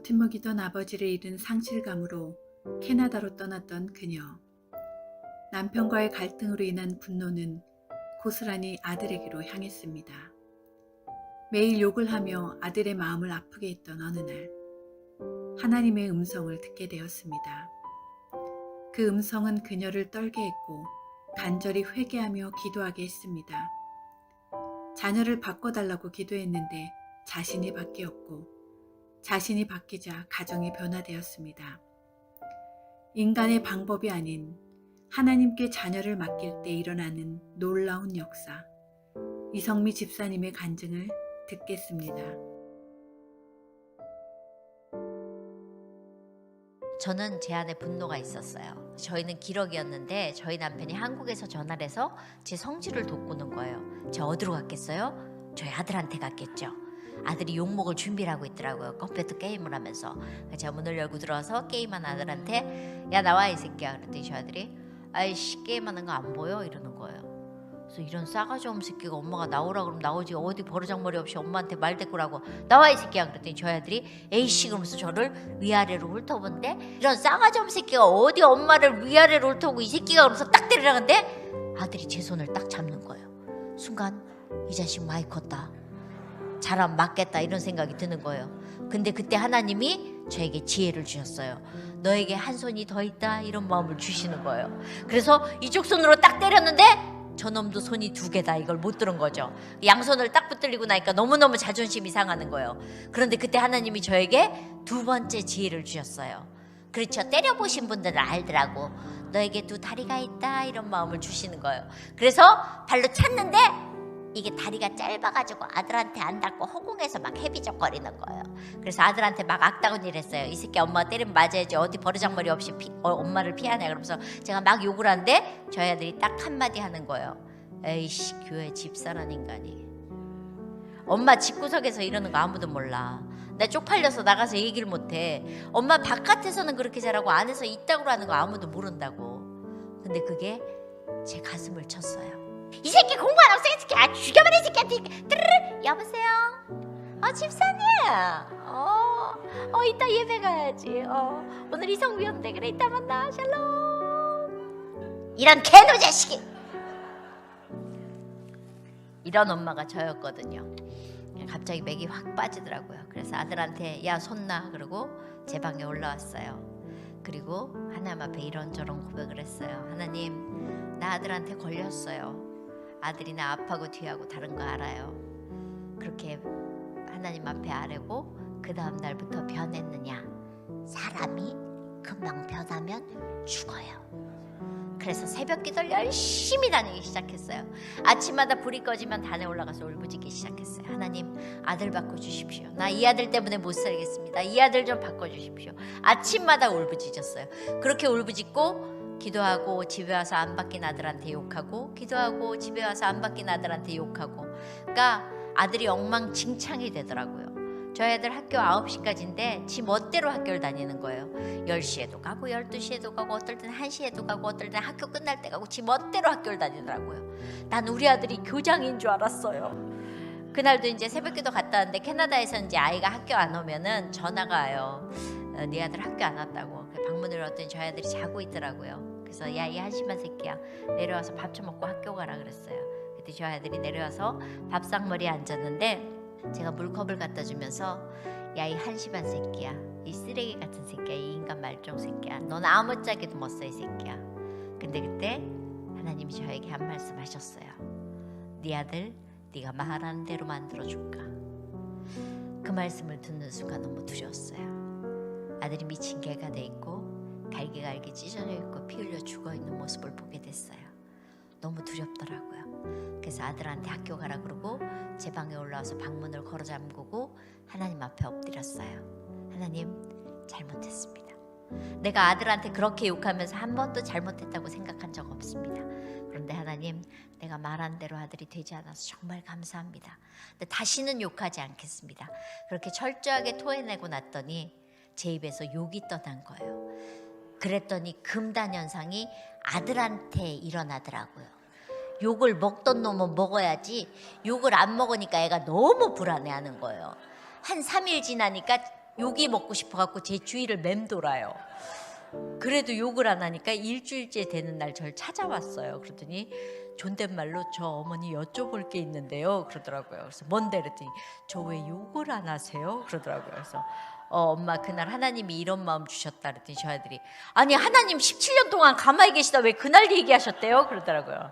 버팀목이던 아버지를 잃은 상실감으로 캐나다로 떠났던 그녀. 남편과의 갈등으로 인한 분노는 고스란히 아들에게로 향했습니다. 매일 욕을 하며 아들의 마음을 아프게 했던 어느 날, 하나님의 음성을 듣게 되었습니다. 그 음성은 그녀를 떨게 했고 간절히 회개하며 기도하게 했습니다. 자녀를 바꿔달라고 기도했는데 자신이 바뀌었고, 자신이 바뀌자 가정이 변화되었습니다. 인간의 방법이 아닌 하나님께 자녀를 맡길 때 일어나는 놀라운 역사, 이성미 집사님의 간증을 듣겠습니다. 저는 제 안에 분노가 있었어요. 저희는 기러기였는데 저희 남편이 한국에서 전화를 해서 제 성질을 돋구는 거예요. 제가 어디로 갔겠어요? 저희 아들한테 갔겠죠. 아들이 욕먹을 준비를 하고 있더라고요. 컴퓨터 게임을 하면서. 제가 문을 열고 들어와서 게임한 아들한테 야 나와 이 새끼야. 그랬더니 저 아들이 아이씨 게임하는 거 안 보여? 이러는 거예요. 그래서 이런 싸가지 없는 새끼가 엄마가 나오라 그러면 나오지 어디 버르장머리 없이 엄마한테 말대꾸라고 나와 이 새끼야. 그랬더니 저희 아들이 에이씨 그러면서 저를 위아래로 훑어본데 이런 싸가지 없는 새끼가 어디 엄마를 위아래로 훑어보고 이 새끼가 그러면서 딱 때리라는데 아들이 제 손을 딱 잡는 거예요. 순간 이 자식 많이 컸다. 잘하면 맞겠다 이런 생각이 드는 거예요. 근데 그때 하나님이 저에게 지혜를 주셨어요. 너에게 한 손이 더 있다 이런 마음을 주시는 거예요. 그래서 이쪽 손으로 딱 때렸는데 저놈도 손이 두 개다 이걸 못 들은 거죠. 양손을 딱 붙들리고 나니까 너무너무 자존심이 상하는 거예요. 그런데 그때 하나님이 저에게 두 번째 지혜를 주셨어요. 그렇죠. 때려보신 분들은 알더라고. 너에게 두 다리가 있다 이런 마음을 주시는 거예요. 그래서 발로 찼는데 이게 다리가 짧아가지고 아들한테 안 닿고 허공에서 막 헤비적거리는 거예요. 그래서 아들한테 막 악다구니를 했어요. 이 새끼 엄마가 때리면 맞아야지 어디 버르장머리 없이 엄마를 피하냐. 그러면서 제가 막 욕을 하는데 저희 아들이 딱 한마디 하는 거예요. 에이씨 교회 집사란 인간이. 엄마 집구석에서 이러는 거 아무도 몰라. 나 쪽팔려서 나가서 얘기를 못해. 엄마 바깥에서는 그렇게 잘하고 안에서 이따구로 하는 거 아무도 모른다고. 근데 그게 제 가슴을 쳤어요. 이 새끼 공부 안 하고 이 새끼 죽여버려 이 새끼한테. 뜨르르 여보세요. 집사님. 이따 예배 가야지. 오늘 이성미 온대. 그래 이따 만나. 샬롬. 이런 개노 자식이. 이런 엄마가 저였거든요. 갑자기 맥이 확 빠지더라고요. 그래서 아들한테 야 손나 그러고 제 방에 올라왔어요. 그리고 하나님 앞에 이런저런 고백을 했어요. 하나님 나 아들한테 걸렸어요. 아들이 나 앞하고 뒤하고 다른 거 알아요. 그렇게 하나님 앞에 아뢰고 그 다음 날부터 변했느냐. 사람이 금방 변하면 죽어요. 그래서 새벽 기도를 열심히 다니기 시작했어요. 아침마다 불이 꺼지면 단에 올라가서 울부짖기 시작했어요. 하나님 아들 바꿔주십시오. 나 이 아들 때문에 못 살겠습니다. 이 아들 좀 바꿔주십시오. 아침마다 울부짖었어요. 그렇게 울부짖고 기도하고 집에 와서 안 바뀐 아들한테 욕하고 기도하고 집에 와서 안 바뀐 아들한테 욕하고. 그러니까 아들이 엉망진창이 되더라고요. 저희 아들 학교 9시까지인데 지 멋대로 학교를 다니는 거예요. 10시에도 가고 12시에도 가고 어떨 때는 1시에도 가고 어떨 때는 학교 끝날 때 가고 지 멋대로 학교를 다니더라고요. 난 우리 아들이 교장인 줄 알았어요. 그날도 이제 새벽기도 갔다 왔는데 캐나다에서 이제 아이가 학교 안 오면은 전화가 와요. 네 아들 학교 안 왔다고. 방문을 열었더니 저희 아들이 자고 있더라고요. 그래서 야 이 한심한 새끼야 내려와서 밥 좀 먹고 학교 가라 그랬어요. 그때 저희 아들이 내려와서 밥상머리에 앉았는데 제가 물컵을 갖다 주면서 야 이 한심한 새끼야 이 쓰레기 같은 새끼야 이 인간 말종 새끼야 넌 아무짝에도 못 써 이 새끼야. 근데 그때 하나님이 저에게 한 말씀 하셨어요. 네 아들 네가 말하는 대로 만들어줄까. 그 말씀을 듣는 순간 너무 두려웠어요. 아들이 미친 개가 돼 있고 갈기갈기 찢어져 있고 피 흘려 죽어있는 모습을 보게 됐어요. 너무 두렵더라고요. 그래서 아들한테 학교 가라 그러고 제 방에 올라와서 방문을 걸어 잠그고 하나님 앞에 엎드렸어요. 하나님 잘못했습니다. 내가 아들한테 그렇게 욕하면서 한 번도 잘못했다고 생각한 적 없습니다. 그런데 하나님 내가 말한 대로 아들이 되지 않아서 정말 감사합니다. 근데 다시는 욕하지 않겠습니다. 그렇게 철저하게 토해내고 났더니 제 입에서 욕이 떠난 거예요. 그랬더니 금단 현상이 아들한테 일어나더라고요. 욕을 먹던 놈은 먹어야지 욕을 안 먹으니까 애가 너무 불안해하는 거예요. 한 3일 지나니까 욕이 먹고 싶어갖고 제 주위를 맴돌아요. 그래도 욕을 안 하니까 일주일째 되는 날 저를 찾아왔어요. 그러더니 존댓말로 저 어머니 여쭤볼 게 있는데요 그러더라고요. 그래서 뭔데 그랬더니 저 왜 욕을 안 하세요 그러더라고요. 그래서 엄마 그날 하나님이 이런 마음 주셨다 그랬더니 저 아들이 아니 하나님 17년 동안 가만히 계시다 왜 그날 얘기하셨대요 그러더라고요.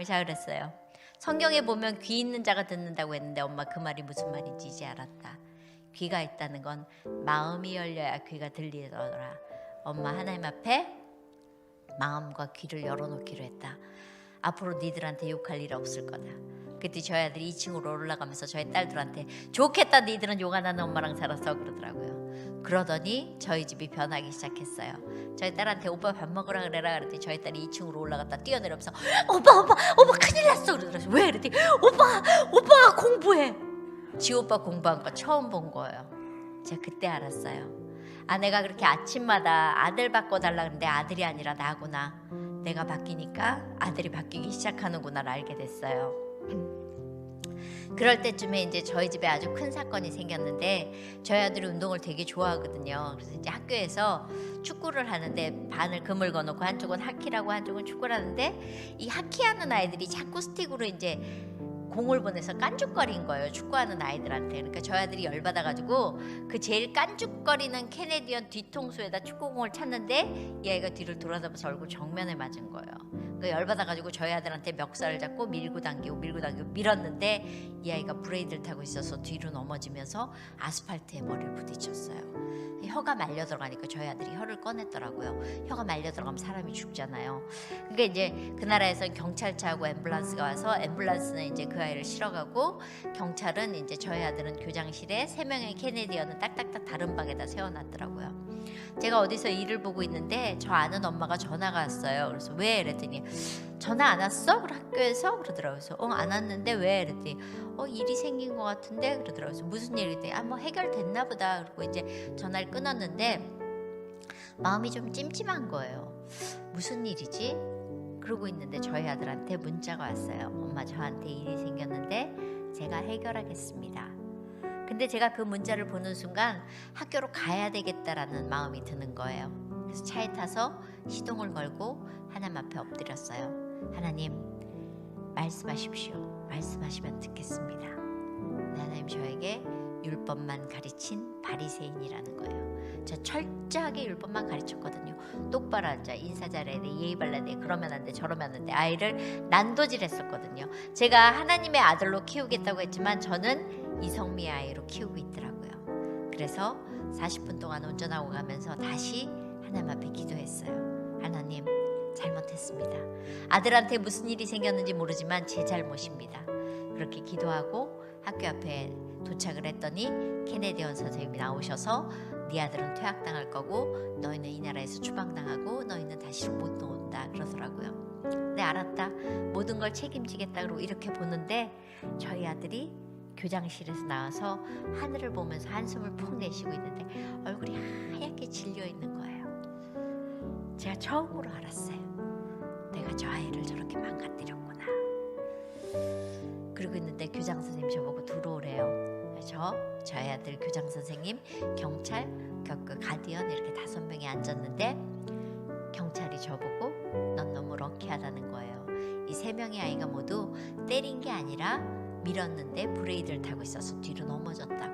제가 그랬어요. 성경에 보면 귀 있는 자가 듣는다고 했는데 엄마 그 말이 무슨 말인지 이제 알았다. 귀가 있다는 건 마음이 열려야 귀가 들리더라. 엄마 하나님 앞에 마음과 귀를 열어놓기로 했다. 앞으로 니들한테 욕할 일 없을 거다. 그때 저희 아들이 2층으로 올라가면서 저희 딸들한테 좋겠다 니들은 욕 안 하는 엄마랑 살아서 그러더라고요. 그러더니 저희 집이 변하기 시작했어요. 저희 딸한테 오빠 밥 먹으라 그래라 그랬더니 저희 딸이 2층으로 올라갔다 뛰어내려면서 오빠 큰일 났어 그러더라고요. 왜 그랬더니 오빠가 공부해. 지 오빠 공부한 거 처음 본 거예요. 제가 그때 알았어요. 아내가 그렇게 아침마다 아들 바꿔달라 그러는데 아들이 아니라 나구나. 내가 바뀌니까 아들이 바뀌기 시작하는구나를 알게 됐어요. 그럴 때쯤에 이제 저희 집에 아주 큰 사건이 생겼는데 저희 아들이 운동을 되게 좋아하거든요. 그래서 이제 학교에서 축구를 하는데 반을 금을 거놓고 한쪽은 하키라고 한쪽은 축구를 하는데 이 하키하는 아이들이 자꾸 스틱으로 이제 공을 보내서 깐죽거린 거예요. 축구하는 아이들한테. 그러니까 저희 아들이 열받아가지고 그 제일 깐죽거리는 캐네디언 뒤통수에다 축구공을 찼는데 이 아이가 뒤를 돌아다보면서 얼굴 정면에 맞은 거예요. 그러니까 열받아가지고 저희 아들한테 멱살을 잡고 밀고 당기고 밀었는데 이 아이가 브레이드를 타고 있어서 뒤로 넘어지면서 아스팔트에 머리를 부딪혔어요. 혀가 말려 들어가니까 저희 아들이 혀를 꺼냈더라고요. 혀가 말려 들어가면 사람이 죽잖아요. 그러니까 이제 그 나라에서 경찰차하고 앰뷸런스가 와서 앰뷸런스는 이제 그 아이를 실어가고 경찰은 이제 저희 아들은 교장실에 3명의 캐네디언은 딱딱딱 다른 방에다 세워놨더라고요. 제가 어디서 일을 보고 있는데 저 아는 엄마가 전화가 왔어요. 그래서 왜? 그랬더니 전화 안 왔어? 학교에서? 그러더라고요. 그래서 안 왔는데 왜? 그랬더니 일이 생긴 것 같은데? 그러더라고요. 그래서 무슨 일이 있더니 뭐 해결됐나 보다. 그리고 이제 전화를 끊었는데 마음이 좀 찜찜한 거예요. 무슨 일이지? 그러고 있는데 저희 아들한테 문자가 왔어요. 엄마 저한테 일이 생겼는데 제가 해결하겠습니다. 근데 제가 그 문자를 보는 순간 학교로 가야 되겠다라는 마음이 드는 거예요. 그래서 차에 타서 시동을 걸고 하나님 앞에 엎드렸어요. 하나님 말씀하십시오. 말씀하시면 듣겠습니다. 네, 하나님 저에게 율법만 가르친 바리새인이라는 거예요. 저 철저하게 율법만 가르쳤거든요. 똑바로 앉아, 인사 잘해야 돼, 예의 발라야 돼, 그러면 안 돼, 저러면 안 돼. 아이를 난도질했었거든요. 제가 하나님의 아들로 키우겠다고 했지만 저는 이성미의 아이로 키우고 있더라고요. 그래서 40분 동안 운전하고 가면서 다시 하나님 앞에 기도했어요. 하나님 잘못했습니다. 아들한테 무슨 일이 생겼는지 모르지만 제 잘못입니다. 그렇게 기도하고 학교 앞에 도착을 했더니 캐네디언 선생님이 나오셔서 네 아들은 퇴학당할 거고 너희는 이 나라에서 추방당하고 너희는 다시 못 나온다 그러더라고요. 네 알았다. 모든 걸 책임지겠다 그러고 이렇게 보는데 저희 아들이 교장실에서 나와서 하늘을 보면서 한숨을 푹 내쉬고 있는데 얼굴이 하얗게 질려 있는 거예요. 제가 처음으로 알았어요. 내가 저 아이를 저렇게 망가뜨렸구나. 그러고 있는데 교장 선생님 저보고 들어오래요. 저희 아들 교장 선생님, 경찰, 그 가디언 이렇게 5명이 앉았는데 경찰이 저보고 넌 너무 럭키하다는 거예요. 이 3명의 아이가 모두 때린 게 아니라 밀었는데 브레이드를 타고 있어서 뒤로 넘어졌다고.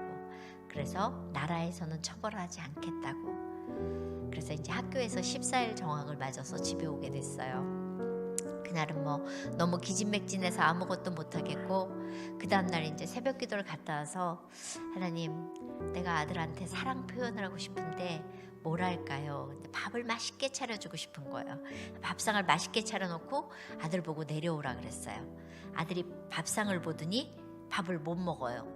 그래서 나라에서는 처벌하지 않겠다고. 그래서 이제 학교에서 14일 정학을 맞아서 집에 오게 됐어요. 그날은 뭐 너무 기진맥진해서 아무것도 못하겠고 그 다음날 이제 새벽 기도를 갔다 와서 하나님 내가 아들한테 사랑 표현을 하고 싶은데 뭘 할까요? 근데 밥을 맛있게 차려주고 싶은 거예요. 밥상을 맛있게 차려놓고 아들 보고 내려오라 그랬어요. 아들이 밥상을 보더니 밥을 못 먹어요.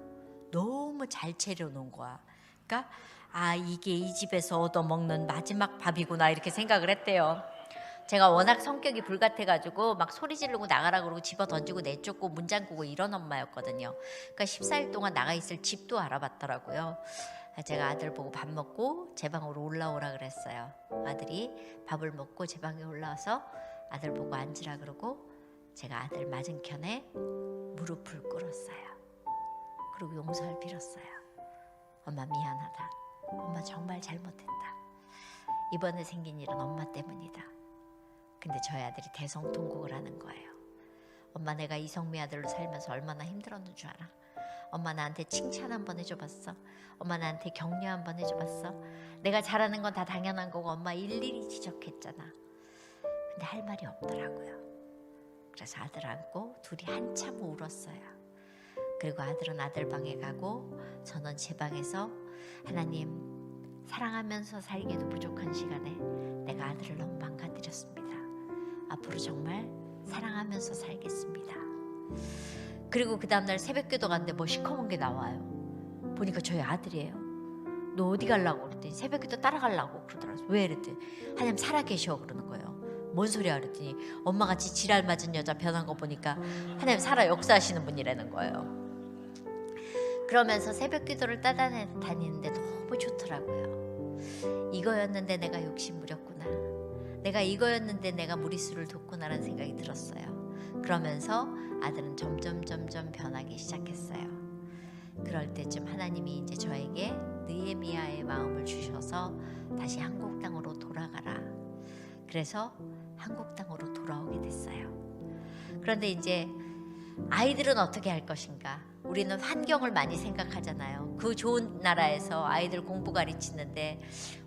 너무 잘 차려놓은 거야. 그러니까 이게 이 집에서 얻어먹는 마지막 밥이구나 이렇게 생각을 했대요. 제가 워낙 성격이 불같아가지고 막 소리 지르고 나가라 그러고 집어 던지고 내쫓고 문 잠그고 이런 엄마였거든요. 그러니까 14일 동안 나가 있을 집도 알아봤더라고요. 제가 아들 보고 밥 먹고 제 방으로 올라오라 그랬어요. 아들이 밥을 먹고 제 방에 올라와서 아들 보고 앉으라 그러고 제가 아들 맞은편에 무릎을 꿇었어요. 그리고 용서를 빌었어요. 엄마 미안하다. 엄마 정말 잘못했다. 이번에 생긴 일은 엄마 때문이다. 근데 저희 아들이 대성통곡을 하는 거예요. 엄마, 내가 이성미 아들로 살면서 얼마나 힘들었는 줄 알아? 엄마 나한테 칭찬 한번 해줘봤어? 엄마 나한테 격려 한번 해줘봤어? 내가 잘하는 건 다 당연한 거고 엄마 일일이 지적했잖아. 근데 할 말이 없더라고요. 그래서 아들 안고 둘이 한참 울었어요. 그리고 아들은 아들 방에 가고 저는 제 방에서 하나님, 사랑하면서 살기에도 부족한 시간에 내가 아들을 너무 망가뜨렸습니다. 앞으로 정말 사랑하면서 살겠습니다. 그리고 그 다음날 새벽기도 갔는데 뭐 시커먼 게 나와요. 보니까 저희 아들이에요. 너 어디 가려고 그랬더니 새벽기도 따라가려고 그러더라고요. 왜 그랬더니 하나님 살아계셔 그러는 거예요. 뭔 소리야 그랬더니 엄마같이 지랄 맞은 여자 변한 거 보니까 하나님 살아 역사하시는 분이라는 거예요. 그러면서 새벽기도를 따라다니는데 너무 좋더라고요. 이거였는데 내가 욕심 부렸구나. 내가 이거였는데 내가 무리수를 뒀구나라는 생각이 들었어요. 그러면서 아들은 점점 변하기 시작했어요. 그럴 때쯤 하나님이 이제 저에게 느헤미야의 마음을 주셔서 다시 한국 땅으로 돌아가라. 그래서 한국 땅으로 돌아오게 됐어요. 그런데 이제 아이들은 어떻게 할 것인가? 우리는 환경을 많이 생각하잖아요. 그 좋은 나라에서 아이들 공부 가르치는데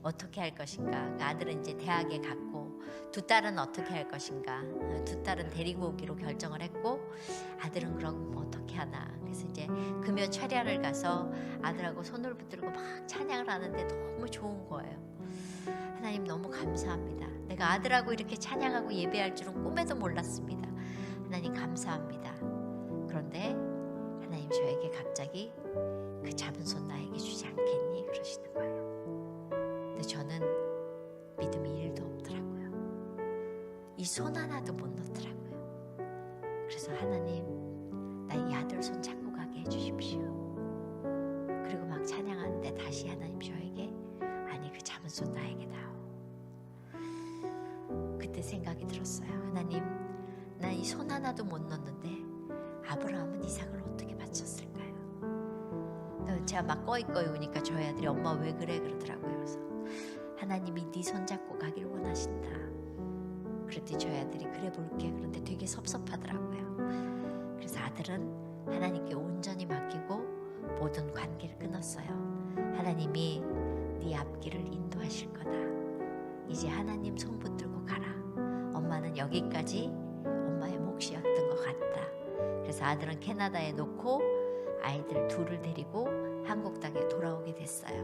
어떻게 할 것인가? 그 아들은 이제 대학에 갔고 두 딸은 어떻게 할 것인가? 두 딸은 데리고 오기로 결정을 했고 아들은 그럼 어떻게 하나? 그래서 이제 금요 철야를 가서 아들하고 손을 붙들고 막 찬양을 하는데 너무 좋은 거예요. 하나님 너무 감사합니다. 내가 아들하고 이렇게 찬양하고 예배할 줄은 꿈에도 몰랐습니다. 하나님 감사합니다. 그런데 하나님 저에게 갑자기 그 잡은 손 나에게 주지 않겠니? 그러시는 거예요. 근데 저는 믿음이 1도 없더라고요. 이 손 하나도 못 넣더라고요. 그래서 하나님, 나 이 아들 손 잡고 가게 해주십시오. 그리고 막 찬양하는데 다시 하나님 저에게 아니 그 잡은 손 나에게 다오. 그때 생각이 들었어요. 하나님, 나 이 손 하나도 못 넣는데 아브라함은 이삭을 어떻게 바쳤을까요? 제가 막 꺼이꺼이 우니까 저희 아들이 엄마 왜 그래? 그러더라고요. 그래서 하나님이 네 손 잡고 가길 원하신다. 그랬더니 저희 아들이 그래 볼게. 그런데 되게 섭섭하더라고요. 그래서 아들은 하나님께 온전히 맡기고 모든 관계를 끊었어요. 하나님이 네 앞길을 인도하실 거다. 이제 하나님 손 붙들고 가라. 엄마는 여기까지 엄마의 몫이었던 것 같다. 그래서 아들은 캐나다에 놓고 아이들 둘을 데리고 한국 땅에 돌아오게 됐어요.